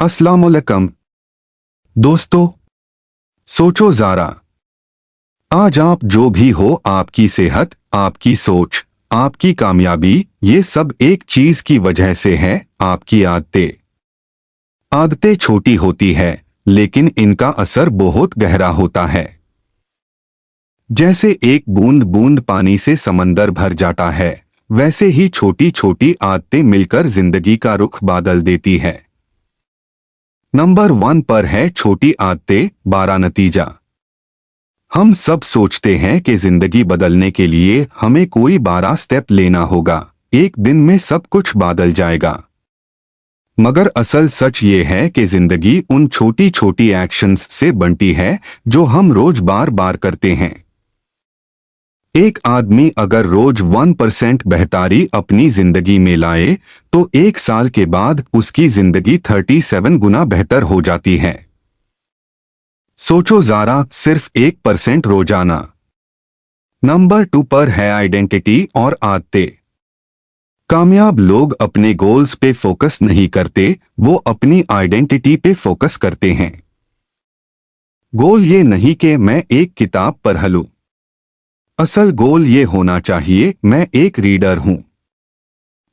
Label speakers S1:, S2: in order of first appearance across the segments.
S1: अस्सलामुअलैकुम दोस्तों, सोचो ज़रा, आज आप जो भी हो, आपकी सेहत, आपकी सोच, आपकी कामयाबी, ये सब एक चीज की वजह से है, आपकी आदतें। आदतें छोटी होती है, लेकिन इनका असर बहुत गहरा होता है। जैसे एक बूंद बूंद पानी से समंदर भर जाता है, वैसे ही छोटी छोटी आदतें मिलकर जिंदगी का रुख बदल देती है। नंबर 1 पर है छोटी आदतें, बड़ा नतीजा। हम सब सोचते हैं कि जिंदगी बदलने के लिए हमें कोई बड़ा स्टेप लेना होगा, एक दिन में सब कुछ बदल जाएगा। मगर असल सच ये है कि जिंदगी उन छोटी छोटी एक्शंस से बनती है जो हम रोज बार बार करते हैं। एक आदमी अगर रोज 1% बेहतरी अपनी जिंदगी में लाए, तो एक साल के बाद उसकी जिंदगी 37 गुना बेहतर हो जाती है। सोचो ज़रा, सिर्फ 1% रोजाना। नंबर 2 पर है आइडेंटिटी और आदतें। कामयाब लोग अपने गोल्स पे फोकस नहीं करते, वो अपनी आइडेंटिटी पे फोकस करते हैं। गोल ये नहीं कि मैं एक किताब पढ़ लूं। असल गोल ये होना चाहिए, मैं एक रीडर हूं।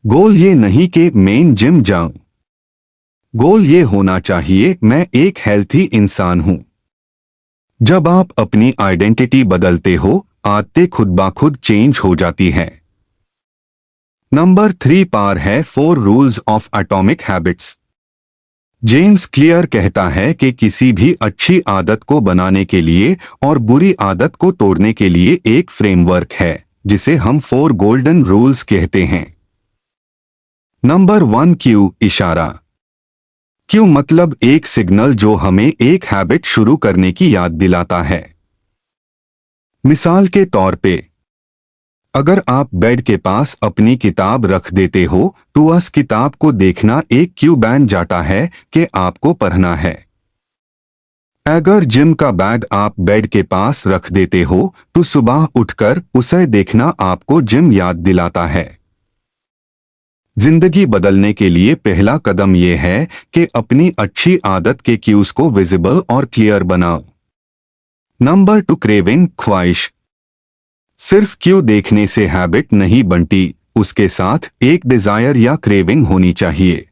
S1: गोल ये नहीं कि मैं जिम जाऊं। गोल ये होना चाहिए, मैं एक हेल्थी इंसान हूं। जब आप अपनी आइडेंटिटी बदलते हो, आदतें खुद ब खुद चेंज हो जाती हैं। नंबर 3 पर है 4 rules of atomic habits. James clear कहता है कि किसी भी अच्छी आदत को बनाने के लिए और बुरी आदत को तोड़ने के लिए एक फ्रेमवर्क है, जिसे हम 4 गोल्डन रूल्स कहते हैं। नंबर 1 क्यू, इशारा। क्यों मतलब एक सिग्नल जो हमें एक हैबिट शुरू करने की याद दिलाता है। मिसाल के तौर पे, अगर आप बेड के पास अपनी किताब रख देते हो, तो उस किताब को देखना एक क्यू बन जाता है कि आपको पढ़ना है। अगर जिम का बैग आप बेड के पास रख देते हो, तो सुबह उठकर उसे देखना आपको जिम याद दिलाता है। जिंदगी बदलने के लिए पहला कदम यह है कि अपनी अच्छी आदत के क्यूज को विजिबल और क्लियर बनाओ। नंबर 2 क्रेविंग, ख्वाहिश। सिर्फ क्यू देखने से हैबिट नहीं बनती, उसके साथ एक डिजायर या क्रेविंग होनी चाहिए।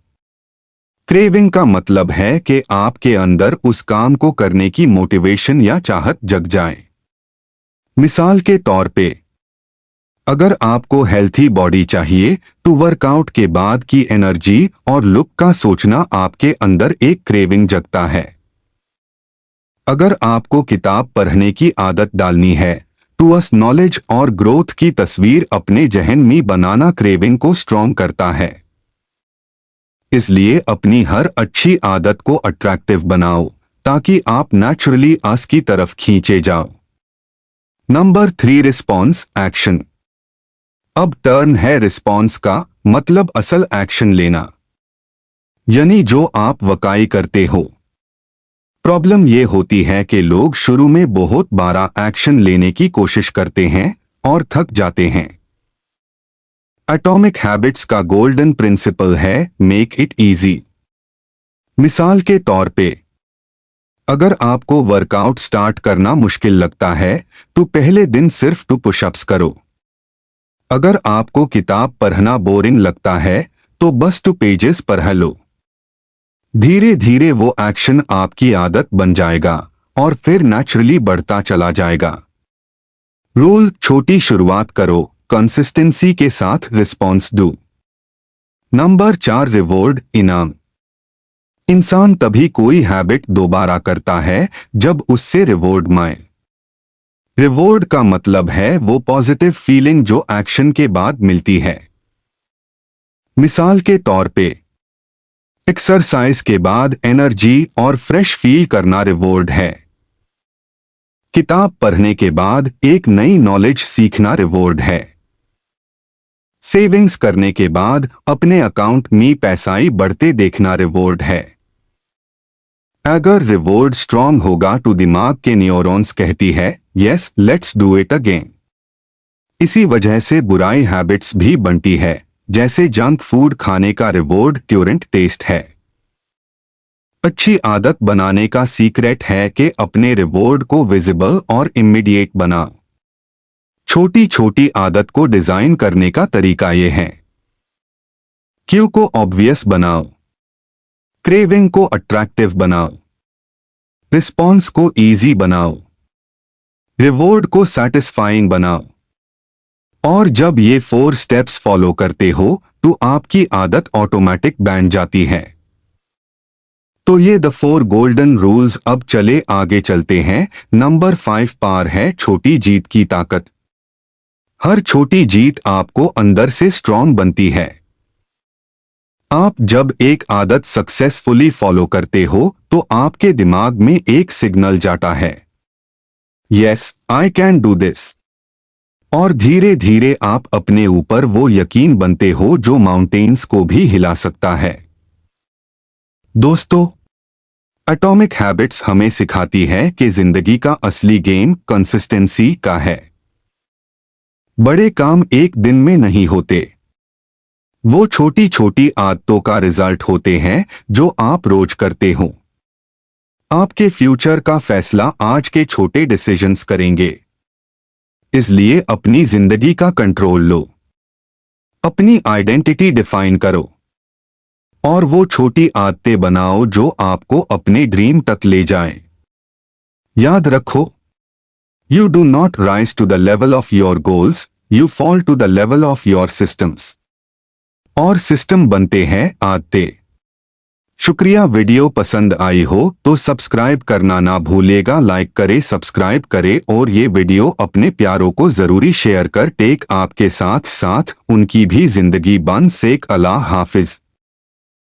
S1: क्रेविंग का मतलब है कि आपके अंदर उस काम को करने की मोटिवेशन या चाहत जग जाए। मिसाल के तौर पे, अगर आपको हेल्थी बॉडी चाहिए, तो वर्कआउट के बाद की एनर्जी और लुक का सोचना आपके अंदर एक क्रेविंग जगता है। अगर आपको किताब पढ़ने की आदत डालनी है, तो उस नॉलेज और ग्रोथ की तस्वीर अपने जहन में बनाना क्रेविंग को स्ट्रॉन्ग करता है। इसलिए अपनी हर अच्छी आदत को अट्रैक्टिव बनाओ, ताकि आप नेचुरली उस की तरफ खींचे जाओ। Number 3 response, action. अब टर्न है रिस्पॉन्स का, मतलब असल एक्शन लेना, यानी जो आप वाकई करते हो। प्रॉब्लम यह होती है कि लोग शुरू में बहुत बड़ा एक्शन लेने की कोशिश करते हैं और थक जाते हैं। एटॉमिक हैबिट्स का गोल्डन प्रिंसिपल है, मेक इट इजी। मिसाल के तौर पे, अगर आपको वर्कआउट स्टार्ट करना मुश्किल लगता है, तो पहले दिन सिर्फ 2 पुशअप्स करो। अगर आपको किताब पढ़ना बोरिंग लगता है, तो बस 2 पेजेस पढ़ लो। धीरे धीरे वो एक्शन आपकी आदत बन जाएगा और फिर नेचुरली बढ़ता चला जाएगा। रूल, छोटी शुरुआत करो, कंसिस्टेंसी के साथ रिस्पॉन्स दो। नंबर 4 रिवॉर्ड, इनाम। इंसान तभी कोई हैबिट दोबारा करता है जब उससे रिवॉर्ड मिले। रिवॉर्ड का मतलब है वो पॉजिटिव फीलिंग जो एक्शन के बाद मिलती है। मिसाल के तौर पे, एक्सरसाइज के बाद एनर्जी और फ्रेश फील करना रिवॉर्ड है। किताब पढ़ने के बाद एक नई नॉलेज सीखना रिवॉर्ड है। सेविंग्स करने के बाद अपने अकाउंट में पैसाई बढ़ते देखना रिवॉर्ड है। अगर रिवॉर्ड स्ट्रांग होगा तो दिमाग के न्यूरॉन्स कहती है, yes let's do it again. इसी वजह से बुराई हैबिट्स भी बनती है, जैसे जंक फूड खाने का रिवॉर्ड ट्यूरेंट टेस्ट है। अच्छी आदत बनाने का सीक्रेट है कि अपने रिवॉर्ड को विजिबल और इमीडिएट बनाओ। छोटी छोटी आदत को डिजाइन करने का तरीका यह है। क्यू को ऑब्वियस बनाओ, क्रेविंग को अट्रैक्टिव बनाओ, रिस्पॉन्स को इजी बनाओ, रिवॉर्ड को सैटिस्फाइंग बनाओ। और जब ये 4 स्टेप्स फॉलो करते हो तो आपकी आदत ऑटोमेटिक बन जाती है। तो ये द 4 गोल्डन रूल्स। अब चले आगे चलते हैं। नंबर 5 पार है छोटी जीत की ताकत। हर छोटी जीत आपको अंदर से स्ट्रॉन्ग बनती है। आप जब एक आदत सक्सेसफुली फॉलो करते हो तो आपके दिमाग में एक सिग्नल जाता है, yes I can do this. और धीरे धीरे आप अपने ऊपर वो यकीन बनते हो जो माउंटेन्स को भी हिला सकता है। दोस्तों, एटॉमिक हैबिट्स हमें सिखाती है कि जिंदगी का असली गेम कंसिस्टेंसी का है। बड़े काम एक दिन में नहीं होते, वो छोटी छोटी आदतों का रिजल्ट होते हैं जो आप रोज करते हो। आपके फ्यूचर का फैसला आज के छोटे डिसीजंस करेंगे। इसलिए अपनी जिंदगी का कंट्रोल लो, अपनी आइडेंटिटी डिफाइन करो और वो छोटी आदतें बनाओ जो आपको अपने ड्रीम तक ले जाएं। याद रखो, you do not rise to the level of your goals, you fall to the level of your systems. और सिस्टम बनते हैं आदतें। शुक्रिया। वीडियो पसंद आई हो तो सब्सक्राइब करना ना भूलेगा। लाइक करे, सब्सक्राइब करे और ये वीडियो अपने प्यारों को जरूरी शेयर कर टेक आपके साथ साथ उनकी भी जिंदगी बन सेक। अल्लाह हाफिज।